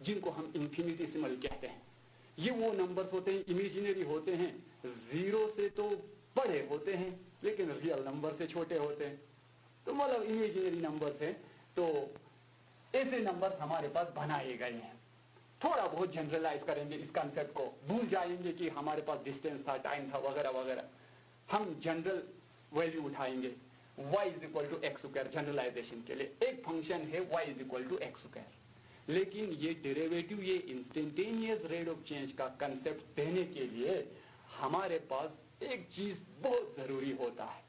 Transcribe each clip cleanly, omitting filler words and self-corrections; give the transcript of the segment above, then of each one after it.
जिनको हम इन्फिनिटेसिमल कहते हैं। ये वो नंबर्स होते हैं, इमेजिनरी होते हैं, जीरो से तो बड़े होते हैं लेकिन रियल नंबर से छोटे होते हैं, तो मतलब इमेजिनरी नंबर्स हैं। तो ऐसे नंबर्स हमारे पास बनाए गए हैं। थोड़ा बहुत जनरलाइज करेंगे इस कॉन्सेप्ट को, भूल जाएंगे कि हमारे पास डिस्टेंस था, टाइम था, वगैरह वगैरह। हम जनरल वैल्यू उठाएंगे, y is equal to x square. Generalization के लिए एक फंक्शन है y is equal to x square, लेकिन ये डेरिवेटिव, ये इंस्टेंटेनियस रेट ऑफ चेंज का कंसेप्ट देने के लिए हमारे पास एक चीज बहुत जरूरी होता है,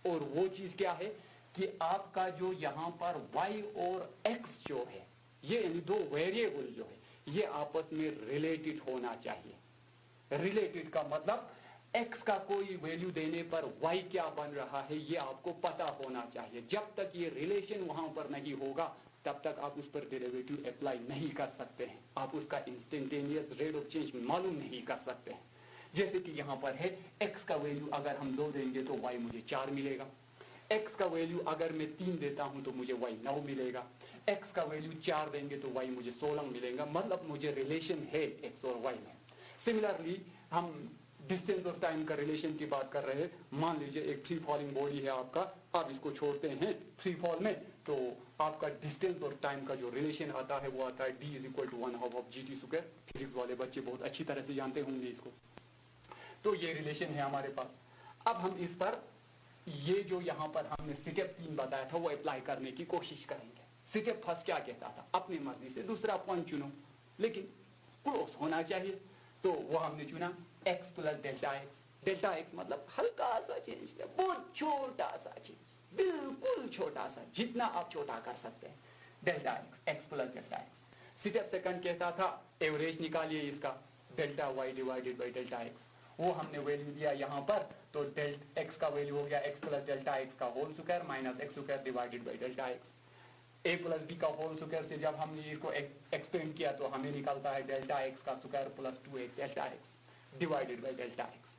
और वो चीज क्या है कि आपका जो यहां पर y और x जो है, ये यानी दो वेरिएबल जो है, ये आपस में रिलेटेड होना चाहिए। रिलेटेड का मतलब x का कोई वैल्यू देने पर y क्या बन रहा है ये आपको पता होना चाहिए। जब तक ये रिलेशन वहां पर नहीं होगा तब तक आप उस पर डेरिवेटिव अप्लाई नहीं कर सकते हैं, आप उसका इंस्टेंटेनियस रेट ऑफ चेंज मालूम नहीं कर सकते हैं। जैसे कि यहां पर है x का वैल्यू अगर हम 2 देंगे तो y मुझे 4 मिलेगा, x का वैल्यू अगर मैं 3 देता हूं तो मुझे y 9 मिलेगा, x का वैल्यू 4 देंगे तो y मुझे 16 मिलेगा, मतलब मुझे रिलेशन है x और y में। सिमिलरली हम डिस्टेंस और टाइम का रिलेशन की बात कर रहे हैं। मान लीजिए एक फ्री फॉलिंग बॉडी है आपका, आप इसको छोड़ते हैं फ्री फॉल में, तो आपका डिस्टेंस और टाइम का जो रिलेशन आता है वो आता है d is equal to 1/2 of gt square. Physics वाले बच्चे बहुत अच्छी तरह से जानते होंगे इसको। तो ये रिलेशन है हमारे पास। अब हम इस पर ये जो यहाँ पर हमने स्टेप 3 बताया था वो अप्लाई करने की कोशिश करेंगे। स्टेप फर्स्ट क्या कहता था, अपनी मर्जी से दूसरा पॉइंट चुनो लेकिन क्लोज होना चाहिए, तो वो हमने चुना x plus delta x. Delta x मतलब हल्का सा चेंज है, बहुत छोटा सा चेंज, बिल्कुल छोटा सा, जितना आप छोटा कर सकते हैं। Delta x, x plus delta x. Step second कहता था एवरेज निकालिए इसका, delta y divided by delta x. वो हमने वैल्यू दिया यहाँ पर, तो डेल्टा एक्स का वैल्यू हो गया x प्लस डेल्टा एक्स का whole square minus x square divided by delta x. a plus b का होल स्क्वायर से जब हमने इसको एक्सपेंड किया तो हमें निकलता है डेल्टा एक्स का square plus 2x delta x divided by delta x.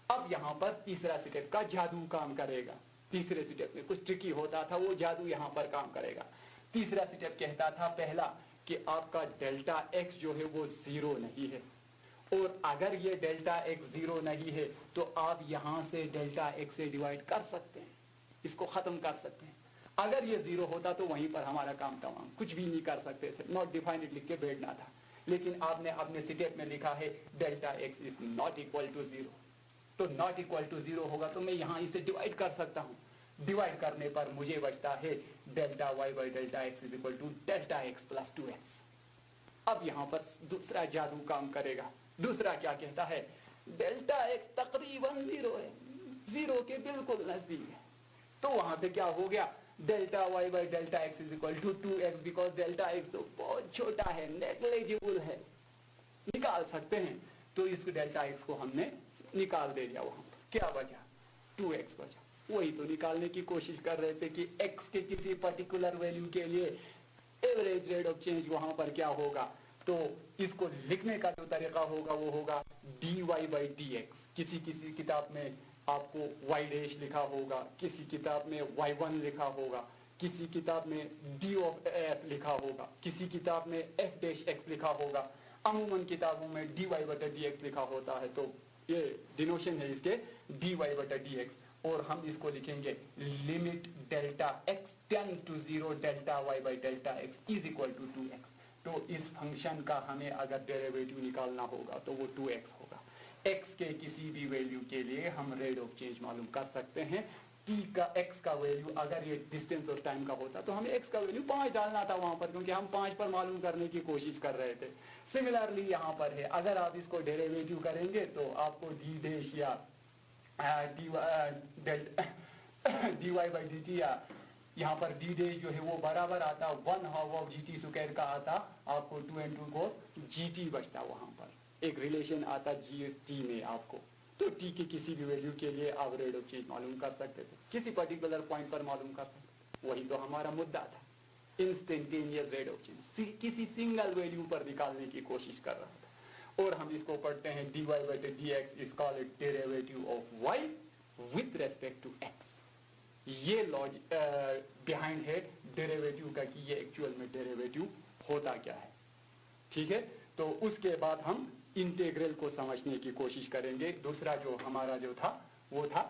अब यहाँ पर तीसरा स्टेप का जादू काम करेगा। तीसरे स्टेप में कुछ ट्रिकी होता था, वो जादू यहाँ पर काम करेगा। तीसरा स्टेप कहता था पहला कि आपका डेल्टा एक्स जो है वो 0 नहीं है, और अगर ये डेल्टा एक्स 0 नहीं है तो आप यहां से डेल्टा एक्स से डिवाइड कर सकते हैं, इसको खत्म कर सकते हैं। अगर ये 0 होता तो वहीं पर हमारा काम तमाम, कुछ भी नहीं कर सकते थे, नॉट डिफाइंड लिख के बैठना था। लेकिन आपने अपने स्टेप में लिखा है delta x is not equal to 0, तो नॉट इक्वल टू 0 होगा तो मैं यहां इसे डिवाइड कर सकता हूं। डिवाइड करने पर मुझे बचता है delta y by delta x is equal to delta x plus 2x। अब यहां पर दूसरा जादू काम करेगा। दूसरा क्या कहता है, डेल्टा एक्स तकरीबन 0 है, 0 के बिल्कुल नजदीक है, तो वहां से क्या हो गया, delta y by delta x is equal to 2x, because delta x तो बहुत छोटा है, नेग्लिजिबल है, निकाल सकते हैं। तो इस डेल्टा एक्स को हमने निकाल दे दिया, वहां पर क्या बचा, 2x बचा। वही तो निकालने की कोशिश कर रहे थे कि x के किसी पर्टिकुलर वैल्यू के लिए एवरेज रेट ऑफ चेंज वहां पर क्या होगा। तो इसको लिखने का जो तरीका होगा वो होगा dy बाई dx। किसी किसी किताब में आपको y डैश लिखा होगा, किसी किताब में y1 लिखा होगा, किसी किताब में d ऑफ f लिखा होगा, किसी किताब में f डैश x लिखा होगा। अमूमन किताबों में dy बटा dx लिखा होता है, तो ये डिनोशन है इसके dy बटा dx। और हम इसको लिखेंगे limit delta x tends to 0 delta y by delta x is equal to 2x। तो इस फंक्शन का हमें अगर डेरिवेटिव निकालना होगा तो वो 2x होगा। x के किसी भी वैल्यू के लिए हम रेट ऑफ चेंज मालूम कर सकते हैं। t का x का वैल्यू अगर ये डिस्टेंस और टाइम का होता तो हमें x का वैल्यू 5 डालना था वहां पर, क्योंकि हम 5 पर मालूम करने की कोशिश कर रहे थे। सिमिलरली यहाँ पर है, अगर आप इसको डेरिवेटिव करेंगे तो आपको d डैश या dy बाई dt या यहाँ पर d डैश जो है वो बराबर आता 1/2 ऑफ gt स्क्वायर का आता, आपको 2 and 2 को gt बचता, वहां पर एक रिलेशन आता gt में आपको। तो t के किसी भी वैल्यू के लिए आप रेट ऑफ चेंज मालूम कर सकते थे, किसी पर्टिकुलर पॉइंट पर मालूम कर सकते, वही तो हमारा मुद्दा था, इंस्टेंटेनियस रेट ऑफ चेंज किसी सिंगल वैल्यू पर निकालने की कोशिश कर रहा था। और हम इसको पढ़ते हैं dy by dx is called derivative of y with respect to x। ये लॉजिक बिहाइंड है डेरिवेटिव का कि ये एक्चुअल में डेरिवेटिव होता क्या है। ठीक है, तो उसके बाद हम इंटीग्रल को समझने की कोशिश करेंगे। दूसरा जो हमारा जो था वो था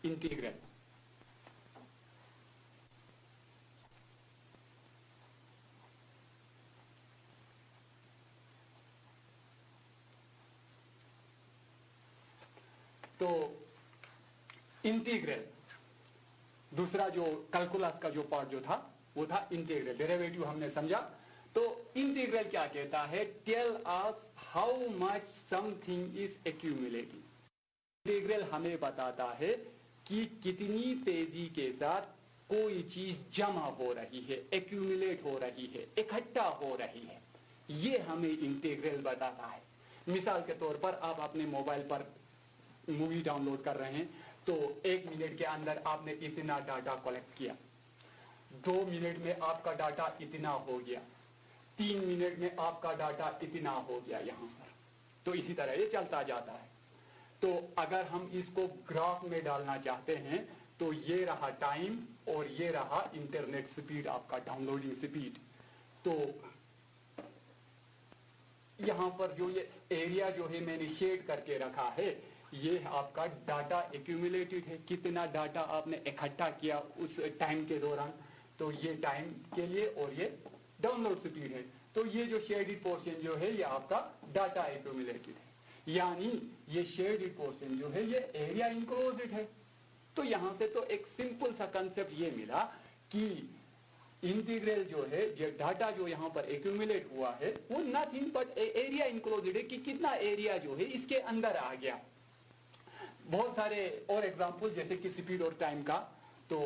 इंटीग्रल। तो इंटीग्रल, दूसरा जो कैलकुलस का जो पार्ट जो था वो था इंटीग्रल। डेरिवेटिव हमने समझा। तो इंटीग्रल क्या कहता है? Tell us how much something is accumulating. Integral हमें बताता है कि कितनी तेजी के साथ कोई चीज जमा हो रही है, एक्यूमुलेट हो रही है, इकट्ठा हो रही है, ये हमें इंटीग्रल बताता है। मिसाल के तौर पर आप अपने मोबाइल पर मूवी डाउनलोड कर रहे हैं, तो 1 मिनट के अंदर आपने इतना डाटा कलेक्ट किया, 2 मिनट में आपका डाटा इतना हो गया, 3 मिनट में आपका डाटा इतना हो गया यहां पर। तो इसी तरह ये चलता जाता है। तो अगर हम इसको ग्राफ में डालना चाहते हैं तो ये रहा टाइम और ये रहा इंटरनेट स्पीड, आपका डाउनलोडिंग स्पीड। तो यहां पर जो ये एरिया जो है मैंने शेड करके रखा है, ये आपका डाटा एक्यूमुलेटेड है, कितना डाटा आपने इकट्ठा किया उस टाइम के दौरान। तो ये टाइम के लिए और ये डाउनलोड स्पीड है। तो ये जो शेडेड पोर्शन जो है ये आपका डाटा एक्यूमुलेटेड है, यानी ये शेडेड पोर्शन जो है ये एरिया इनक्लोज्ड है। तो यहां से तो एक सिंपल सा कंसेप्ट ये मिला कि इंटीग्रल जो है, ये डाटा जो यहां पर एक्यूमुलेट हुआ है वो नथिंग बट एरिया इनक्लोज्ड है, कि कितना एरिया जो है इसके अंदर आ गया। बहुत सारे और एग्जांपल जैसे कि स्पीड और टाइम का। तो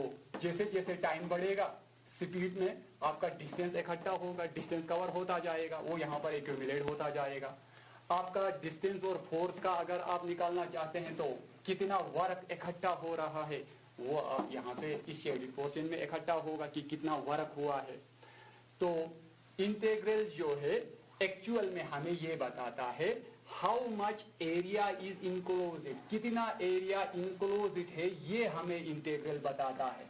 जैसे जैसे टाइम बढ़ेगा स्पीड में आपका डिस्टेंस इकट्ठा होगा, डिस्टेंस कवर होता जाएगा, वो यहाँ पर एक्यूमुलेट होता जाएगा। आपका डिस्टेंस और फोर्स का अगर आप निकालना चाहते हैं तो कितना वर्क इकट्ठा हो रहा है वो आप यहाँ से इस शेडेड पोर्शन में इकट्ठा होगा कि कितना वर्क हुआ है। तो इंटीग्रल जो है एक्चुअल में हमें ये बताता है how much area is enclosed, कितना एरिया इनक्लोज्ड है, ये हमें इंटीग्रल बताता है।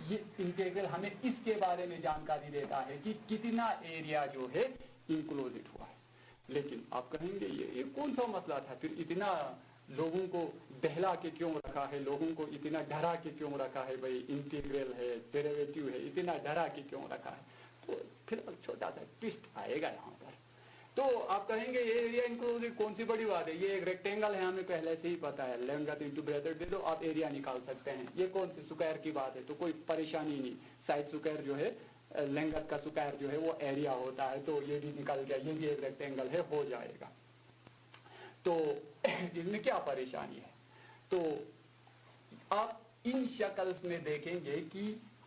ये इंटीग्रल हमें इसके बारे में जानकारी देता है कि कितना एरिया जो है इनक्लोज्ड हुआ है। लेकिन आप कहेंगे ये कौन सा मसला था, फिर इतना लोगों को बहला के क्यों रखा है, लोगों को इतना डरा के क्यों रखा है, भाई इंटीग्रल है, डेरिवेटिव है, इतना डरा के क्यों रखा है। तो फिर छोटा सा ट्विस्ट आएगा यहाँ पर। तो आप कहेंगे ये एरिया इनक्लोज्ड कौन सी बड़ी बात है, ये एक रेक्टेंगल है, हमें पहले से ही पता है, लेंथ इनटू ब्रेथ दे दो आप एरिया निकाल सकते हैं। ये कौन सी स्क्वायर की बात है, तो कोई परेशानी नहीं। साइड स्क्वायर जो है, लेंथ का स्क्वायर जो है वो एरिया होता है, तो ये भी निकल गया, ये भी एक रेक्टेंगल है, हो जाएगा। तो इसमें क्या परेशानी है। तो आप इन शक्ल्स में देखेंगे कि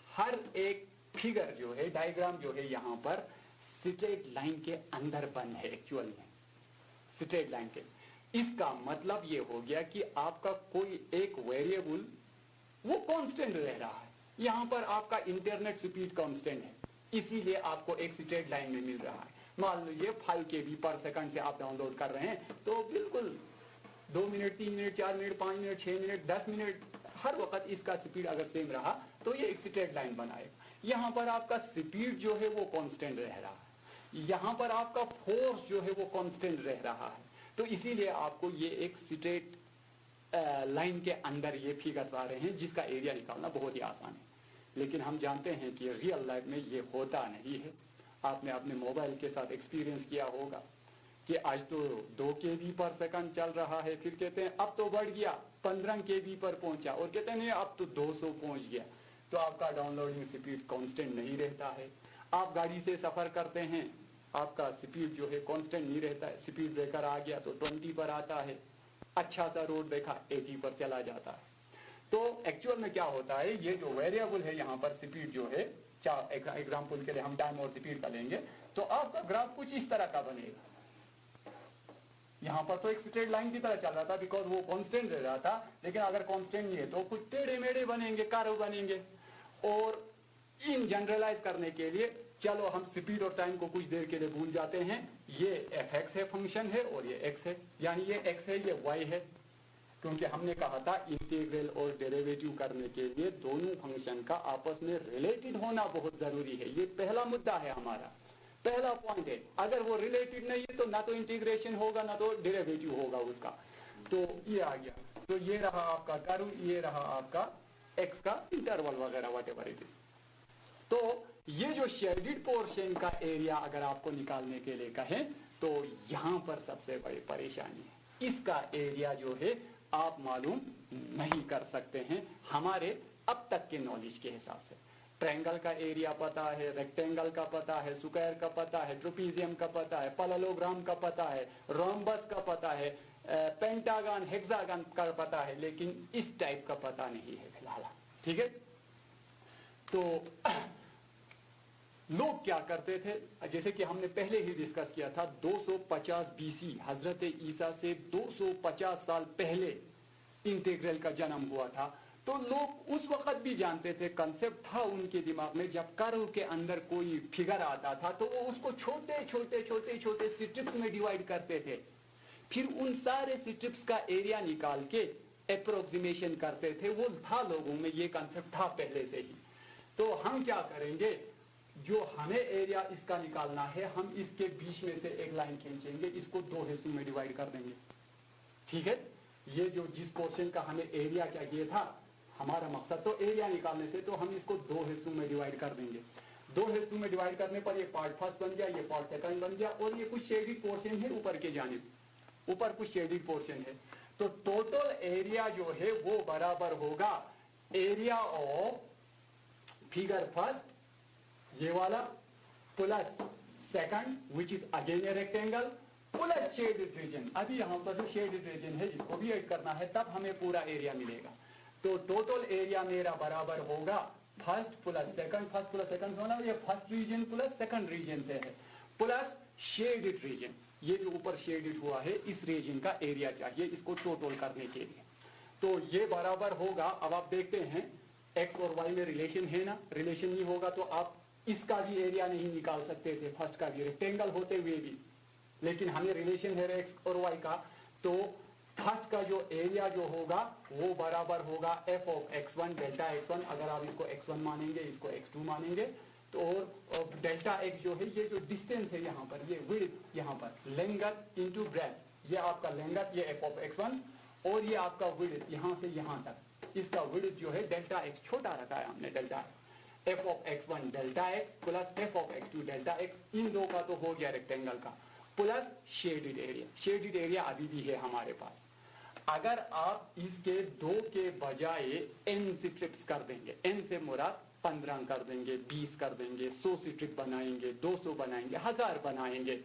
हर एक फिगर जो है, डायग्राम जो है यहाँ पर स्ट्रेट लाइन के अंदर बन है। एक्चुअल में स्ट्रेट लाइन के, इसका मतलब ये हो गया कि आपका कोई एक वेरिएबल वो कांस्टेंट रह रहा है। यहां पर आपका इंटरनेट स्पीड कांस्टेंट है, इसीलिए आपको एक स्ट्रेट लाइन में मिल रहा है। मान लीजिए 5 KB पर सेकंड से आप डाउनलोड कर रहे हैं, तो बिल्कुल 2 minute, 3 minute, 4 minute, 5 minute, 6 minute, 10 minute, हर वक्त इसका स्पीड अगर सेम रहा तो ये एक स्ट्रेट लाइन बनाएगा। यहां पर आपका स्पीड जो है वो कांस्टेंट रह रहा है, यहां पर आपका फोर्स जो है वो कांस्टेंट रह रहा है। तो इसीलिए आपको ये एक स्ट्रेट लाइन के अंदर ये फिगर्स आ रहे हैं जिसका एरिया निकालना बहुत ही आसान है। लेकिन हम जानते हैं कि रियल लाइफ में ये होता नहीं है। आपने अपने मोबाइल के साथ एक्सपीरियंस किया होगा कि आज तो 2 KB पर सेकंड चल रहा है, फिर कहते हैं अब तो बढ़ गया 15 KB पर पहुंचा, और कहते हैं नहीं अब तो 200 पहुंच गया। तो आपका डाउनलोडिंग स्पीड कांस्टेंट नहीं रहता है। आप गाड़ी से सफर करते हैं, आपका स्पीड जो है कांस्टेंट नहीं रहता है। स्पीड ब्रेकर आ गया तो 20 पर आता है, अच्छा सा रोड देखा 80 पर चला जाता है। तो एक्चुअल में क्या होता है, ये जो वेरिएबल है यहाँ पर स्पीड जो है, एग्जाम्पल के लिए हम टाइम और स्पीड का लेंगे, तो आपका ग्राफ कुछ इस तरह का बनेगा। यहाँ पर तो एक स्ट्रेट लाइन की तरह चल रहा था बिकॉज वो कांस्टेंट रह रहा था, लेकिन अगर कांस्टेंट नहीं है तो कुछ टेढ़े मेढ़े बनेंगे, कर्व बनेंगे। और इन जनरलाइज करने के लिए चलो हम स्पीड और टाइम को कुछ देर के लिए भूल जाते हैं। ये fx है, फंक्शन है, और ये x है, यानी ये x है, ये y है। क्योंकि हमने कहा था इंटीग्रल और डेरिवेटिव करने के लिए दोनों फंक्शन का आपस में रिलेटेड होना बहुत जरूरी है। ये पहला मुद्दा है हमारा। पहला पॉइंट है, अगर वो रिलेटेड नहीं है तो ना तो इंटीग्रेशन होगा ना तो डेरिवेटिव होगा उसका। तो ये आ गया, तो ये रहा आपका कर्व, ये रहा आपका एक्स का इंटरवल वगैरह व्हाटएवर इट इज। तो ये जो शेडेड पोर्शन का एरिया अगर आपको निकालने के लिए कहें तो यहां पर सबसे बड़ी परेशानी है, इसका एरिया जो है आप मालूम नहीं कर सकते हैं हमारे अब तक के नॉलेज के हिसाब से। ट्रायंगल का एरिया पता है, रेक्टेंगल का पता है, स्क्वायर का पता है, ट्रोपीजियम का पता है, पैरेललोग्राम का पता है, रोम्बस का पता है, पेंटागन हेक्सागन का पता है, लेकिन इस टाइप का पता नहीं है फिलहाल। ठीक है, तो लोग क्या करते थे, जैसे कि हमने पहले ही डिस्कस किया था, 250 बीसी हजरत ईसा से 250 साल पहले इंटीग्रल का जन्म हुआ था। तो लोग उस वक्त भी जानते थे, कंसेप्ट था उनके दिमाग में, जब कर्व के अंदर कोई फिगर आता था तो वो उसको छोटे छोटे छोटे छोटे स्ट्रिप्स में डिवाइड करते थे, फिर उन सारे स्ट्रिप्स का एरिया निकाल के अप्रोक्सीमेशन करते थे। वो था लोगों में, ये कंसेप्ट था पहले से ही। तो हम क्या करेंगे, जो हमें एरिया इसका निकालना है, हम इसके बीच में से एक लाइन खींचेंगे, इसको दो हिस्सों में डिवाइड कर देंगे। ठीक है, ये जो जिस पोर्शन का हमें एरिया चाहिए था, हमारा मकसद तो एरिया निकालने से, तो हम इसको दो हिस्सों में डिवाइड कर देंगे। दो हिस्सों में डिवाइड करने पर ये पार्ट फर्स्ट बन गया, ये पार्ट सेकंड बन गया, और ये कुछ शेडेड पोर्शन है ऊपर के जानिब, ऊपर कुछ शेडेड पोर्शन है। तो टोटल एरिया जो है वो बराबर होगा एरिया ऑफ फिगर फर्स्ट, ये वाला, plus second which is again a rectangle, plus shaded region. अभी यहां पर जो शेडेड रीजन है इसको भी ऐड करना है, तब हमें पूरा एरिया मिलेगा। तो टोटल एरिया मेरा बराबर होगा first plus second, first plus second होना, ये first region plus second region से है, प्लस शेडेड रीजन, ये जो ऊपर शेडेड हुआ है इस रीजन का एरिया चाहिए इसको टोटल करने के लिए। तो ये बराबर होगा, अब आप देखते हैं एक्स और वाई में रिलेशन है ना, रिलेशन नहीं होगा तो आप इसका भी एरिया नहीं निकाल सकते थे, फर्स्ट का भी, रेक्टेंगल होते हुए भी, लेकिन हमें रिलेशन है एक्स और वाई का। तो फर्स्ट का जो एरिया जो होगा वो बराबर होगा F of x1 delta x1, अगर आप इसको x1 मानेंगे, इसको x2 मानेंगे, तो और डेल्टा x जो है, ये जो डिस्टेंस है यहाँ पर, ये विड्थ, यहाँ पर लेंथ इनटू ब्रेथ, ये आपका लेंथ, ये एफ ऑफ x1, और ये आपका विड्थ यहाँ से यहाँ तक, इसका विड्थ जो है डेल्टा x छोटा रखा है हमने, delta F of x1 delta x plus F of x2 delta x, इन दो का तो हो गया रेक्टेंगल का, plus shaded area. Shaded area अभी भी है हमारे पास। अगर आप इसके दो के बजाय n स्ट्रिप्स कर देंगे, n से मुराद 15 कर देंगे, 20 कर देंगे, 100 स्ट्रिप बनाएंगे, 200 बनाएंगे, 1000 बनाएंगे,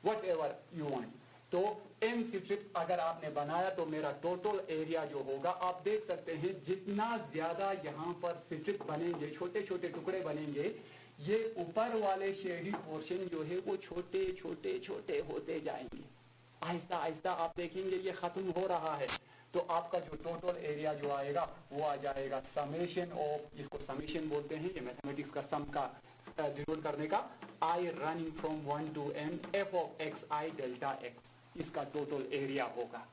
वट एवर यू वांट, तो n स्ट्रिप्स अगर आपने बनाया तो मेरा टोटल एरिया जो होगा, आप देख सकते हैं जितना ज्यादा यहाँ पर स्ट्रिप बनेंगे, छोटे छोटे टुकड़े बनेंगे, ये ऊपर वाले शेडेड पोर्शन जो है वो छोटे छोटे छोटे होते जाएंगे, आहिस्ता आहिस्ता आप देखेंगे ये खत्म हो रहा है। तो आपका जो टोटल एरिया जो आएगा वो आ जाएगा समेशन ऑफ, इसको समेशन बोलते हैं, ये मैथमेटिक्स का सम का डिनोट करने का, i running from 1 to n f of x i delta x, इसका टोटल एरिया होगा।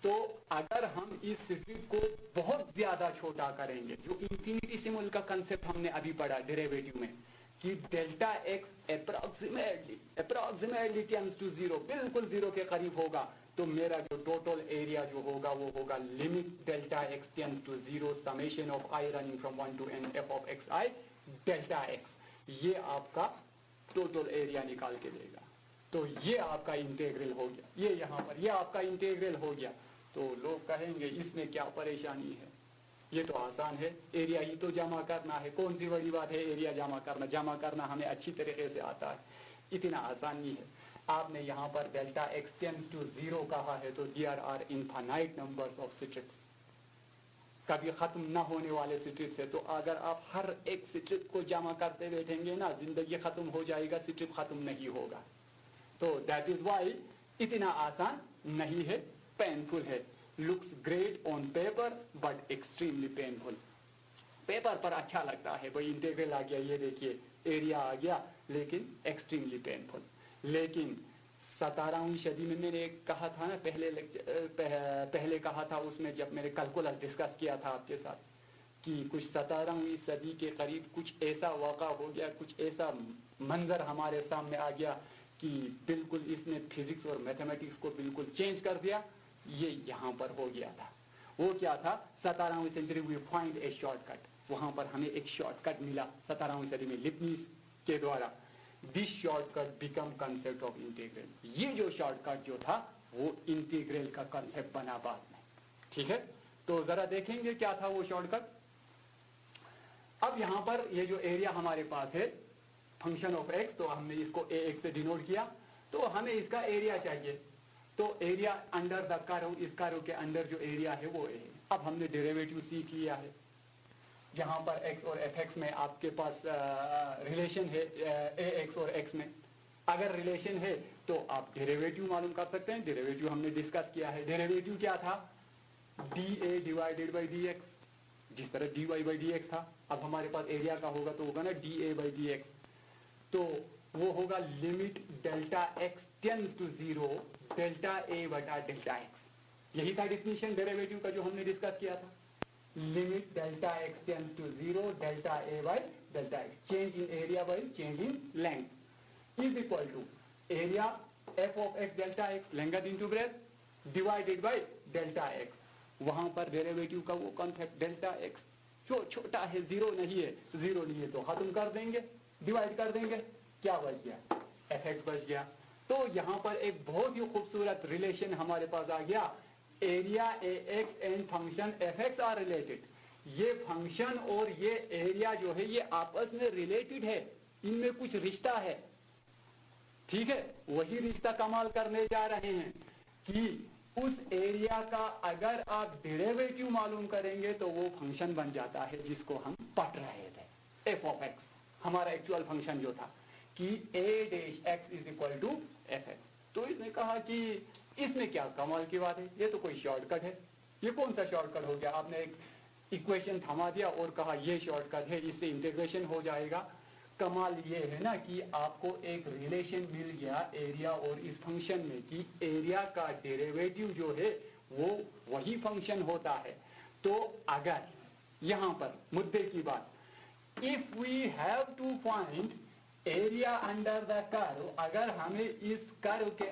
तो अगर हम इस स्ट्रिप को बहुत ज्यादा छोटा करेंगे, जो इंफिनिटेसिमल का कंसेप्ट हमने अभी पढ़ा डेरिवेटिव में, कि delta x approximately tends to zero, बिल्कुल जीरो के करीब होगा, तो मेरा जो टोटल एरिया जो होगा वो होगा limit delta x tends to zero summation of i running from 1 to n f of x i delta x, ये आपका टोटल एरिया निकाल के देगा। तो ये आपका इंटीग्रल हो गया, ये यहाँ पर ये आपका इंटीग्रल हो गया। तो लोग कहेंगे इसमें क्या परेशानी है, ये तो आसान है, एरिया ही तो जमा करना है, कौन सी बड़ी बात है एरिया जमा करना हमें अच्छी तरीके से आता है, इतना आसान नहीं है। आपने यहाँ पर delta x tends to zero कहा है, तो there are infinite numbers of strips, कभी खत्म ना होने वाले स्ट्रिप्स है। तो अगर आप हर एक स्ट्रिप को जमा करते बैठेंगे ना, जिंदगी खत्म हो जाएगा, स्ट्रिप खत्म नहीं होगा। तो दैट इज वाई इतना आसान नहीं है, पेनफुल है, looks great on paper but extremely painful. Paper पर अच्छा लगता है, भाई इंटीग्रल आ गया, ये देखिए एरिया आ गया, लेकिन एक्सट्रीमली पेनफुल। लेकिन 17वीं सदी में मैंने कहा था ना, पहले कहा था उसमें, जब मैंने कैलकुलस डिस्कस किया था आपके साथ, कि कुछ 17वीं सदी के करीब कुछ ऐसा वाक़ा हो गया, कुछ ऐसा मंजर हमारे सामने आ गया कि बिल्कुल इसने फिजिक्स और मैथमेटिक्स को बिल्कुल चेंज कर दिया। ये यहाँ पर हो गया था। वो क्या था? 17वीं century we find a shortcut. वहाँ पर हमें एक शॉर्टकट मिला 17वीं सदी में लिबनीज के द्वारा। This shortcut become concept of integral. ये जो शॉर्टकट जो था वो इंटीग्रल का कंसेप्ट बना बाद में। ठीक है, तो जरा देखेंगे क्या था वो शॉर्टकट। अब यहां पर ये जो एरिया हमारे पास है फंक्शन ऑफ एक्स, तो हमने इसको ए एक्स से डिनोट किया, तो हमें इसका एरिया चाहिए। तो एरिया अंडर द कर्व, इस कर्व के अंदर जो एरिया है वो ए है। अब हमने डेरिवेटिव सीख लिया है। यहाँ पर एक्स और एफ एक्स में आपके पास रिलेशन है ए एक्स और एक्स में। अगर रिलेशन है तो आप डेरिवेटिव मालूम कर सकते हैं। डेरिवेटिव हमने डिस्कस किया है। डेरिवेटिव क्या था? D a divided by D x, जिस तरह d y by D x था। अब हमारे पास एरिया का होगा तो होगा ना D A by D X, तो वो होगा limit delta x tends to 0 delta A बटा डेल्टा एक्स। यही था डिफिनीशन डेरिवेटिव का जो हमने डिस्कस किया था। Limit delta x tends to 0 delta a by delta x, change in area by change in length is equal to area f of x delta x length into breadth divided by delta x. वहां पर derivative का वो concept delta x जो छोटा है, zero नहीं है, zero नहीं है तो खत्म कर देंगे, डिवाइड कर देंगे, क्या बच गया? एफ एक्स बच गया। तो यहाँ पर एक बहुत ही खूबसूरत रिलेशन हमारे पास आ गया। Area a x and function f x are related. ये फंक्शन और ये एरिया जो है ये आपस में रिलेटेड है, इनमें कुछ रिश्ता है। ठीक है, वही रिश्ता कमाल करने जा रहे हैं कि उस एरिया का अगर आप डेरिवेटिव मालूम करेंगे तो वो फंक्शन बन जाता है जिसको हम पढ़ रहे थे। एफ ऑफ एक्स हमारा एक्चुअल फंक्शन जो था कि A dash x is equal to f x. तो इसने कहा कि इसमें क्या कमाल की बात है, ये तो कोई शॉर्टकट है। ये कौन सा शॉर्टकट हो गया? आपने एक इक्वेशन थमा दिया और कहा ये शॉर्टकट है, इससे इंटीग्रेशन हो जाएगा। कमाल ये है ना कि आपको एक रिलेशन मिल गया एरिया और इस फंक्शन में कि एरिया का डेरिवेटिव जो है वो वही फंक्शन होता है। तो अगर यहां पर मुद्दे की बात, if we have to find area under the curve, अगर हमें इस कर्व के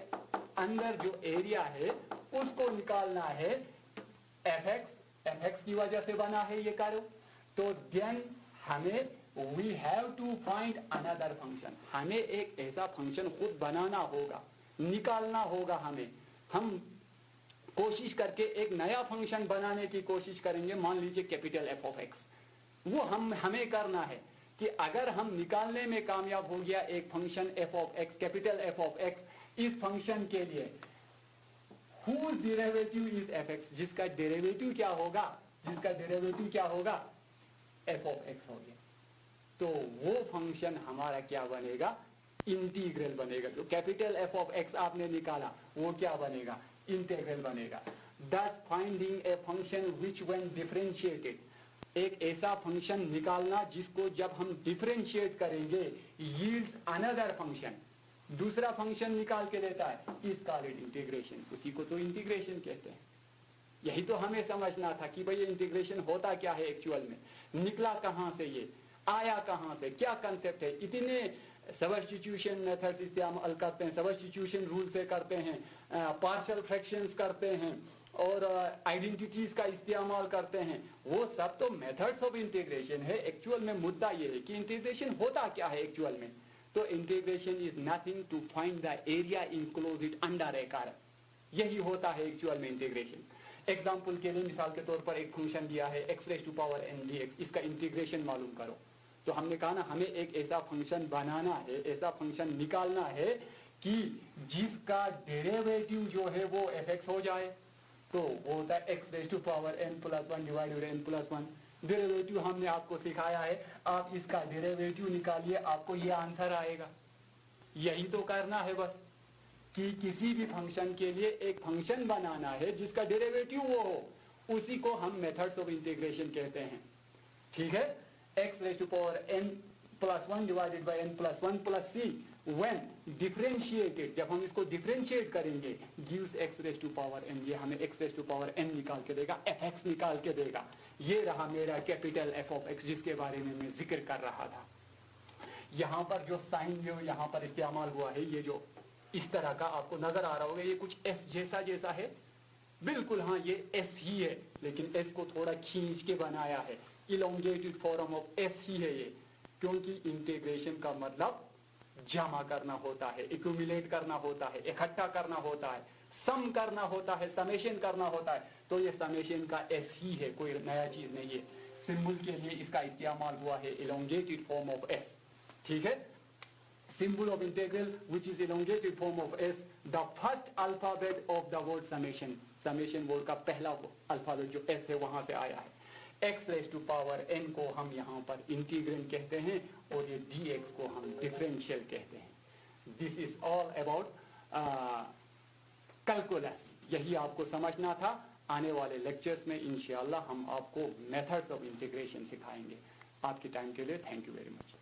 अंदर जो एरिया है उसको निकालना है, एफ एक्स की वजह से बना है ये कर्व, तो देन हमें we have to find another function। हमें एक ऐसा फंक्शन खुद बनाना होगा, निकालना होगा हमें। हम कोशिश करके एक नया फंक्शन बनाने की कोशिश करेंगे, मान लीजिए कैपिटल एफ ऑफ एक्स। वो हमें करना है कि अगर हम निकालने में कामयाब हो गया एक function F of x, capital F of x, इस फंक्शन के लिए whose derivative is F x, जिसका डेरिवेटिव क्या होगा? जिसका डेरिवेटिव क्या होगा? एफ ऑफ एक्स हो गया। तो वो फंक्शन हमारा क्या बनेगा? इंटीग्रल बनेगा। जो कैपिटल एफ ऑफ एक्स आपने निकाला वो क्या बनेगा? इंटीग्रल बनेगा। Thus finding a function which when differentiated, एक ऐसा फंक्शन निकालना जिसको जब हम डिफरेंशिएट करेंगे yields another function, दूसरा फंक्शन निकाल के देता है, is called इंटीग्रेशन। उसी को तो इंटीग्रेशन कहते हैं। यही तो हमें समझना था कि भाई ये इंटीग्रेशन होता क्या है एक्चुअल में, निकला कहां से, ये आया कहां से, क्या कंसेप्ट है। इतने सब्स्टिट्यूशन मेथड्स इस्तेमाल करते हैं, सब्स्टिट्यूशन रूल से करते हैं, पार्शियल फ्रैक्शंस करते हैं और आइडेंटिटीज का इस्तेमाल करते हैं। वो सब तो मेथड्स ऑफ इंटीग्रेशन है। एक्चुअल में मुद्दा ये है कि इंटीग्रेशन होता क्या है एक्चुअल में। तो integration is nothing to find the area enclosed under a curve. यही होता है एक्चुअल में इंटीग्रेशन। एग्जाम्पल के लिए मिसाल के तौर पर एक फंक्शन दिया है x raise to power n d x, इसका इंटीग्रेशन मालूम करो। तो हमने कहा ना हमें एक ऐसा फंक्शन बनाना है, ऐसा फंक्शन निकालना है कि जिसका डेरिवेटिव जो है वो एफ एक्स हो जाए। तो वो होता है x raise to power n plus one divided n plus one. Derivative हमने आपको सिखाया है, आप इसका डेरिवेटिव निकालिए, आपको ये आंसर आएगा। यही तो करना है बस, कि किसी भी फंक्शन के लिए एक फंक्शन बनाना है जिसका डेरिवेटिव वो हो, उसी को हम मेथड्स ऑफ इंटीग्रेशन कहते हैं। ठीक है, x raise to power n plus one divided by n plus one plus c, when differentiated, जब हम इसको डिफरेंशिएट करेंगे, gives x raise to power n, ये हमें x raise to power n निकाल के देगा, एफ एक्स निकाल के देगा। ये रहा मेरा कैपिटल एफ ऑफ एक्स जिसके बारे में मैं जिक्र कर रहा था। यहाँ पर जो साइन जो यहाँ पर इस्तेमाल हुआ है, ये जो इस तरह का आपको नजर आ रहा होगा, ये कुछ एस जैसा है, बिल्कुल हाँ ये एस ही है, लेकिन एस को थोड़ा खींच के बनाया है, इलोंगेटेड फॉर्म ऑफ एस ही है ये, क्योंकि इंटीग्रेशन का मतलब जमा करना होता है, एक्यूमुलेट करना होता है, इकट्ठा करना होता है, सम करना होता है, समेशन करना होता है, तो ये समेशन का एस ही है, कोई नया चीज नहीं है। सिंबल के लिए इसका इस्तेमाल हुआ है इलोंगेटेड फॉर्म ऑफ एस, ठीक है। Symbol of integral which is elongated form of s, the first alphabet of the word summation, summation word का पहला अल्फाबेट जो s है वहां से आया है। x raised to power n को हम यहाँ पर इंटीग्रेंड कहते हैं और ये dx को हम डिफरेंशियल कहते हैं। This is all about calculus, यही आपको समझना था। आने वाले लेक्चर्स में इंशाअल्लाह हम आपको मेथड्स ऑफ इंटीग्रेशन सिखाएंगे। आपके टाइम के लिए थैंक यू वेरी मच।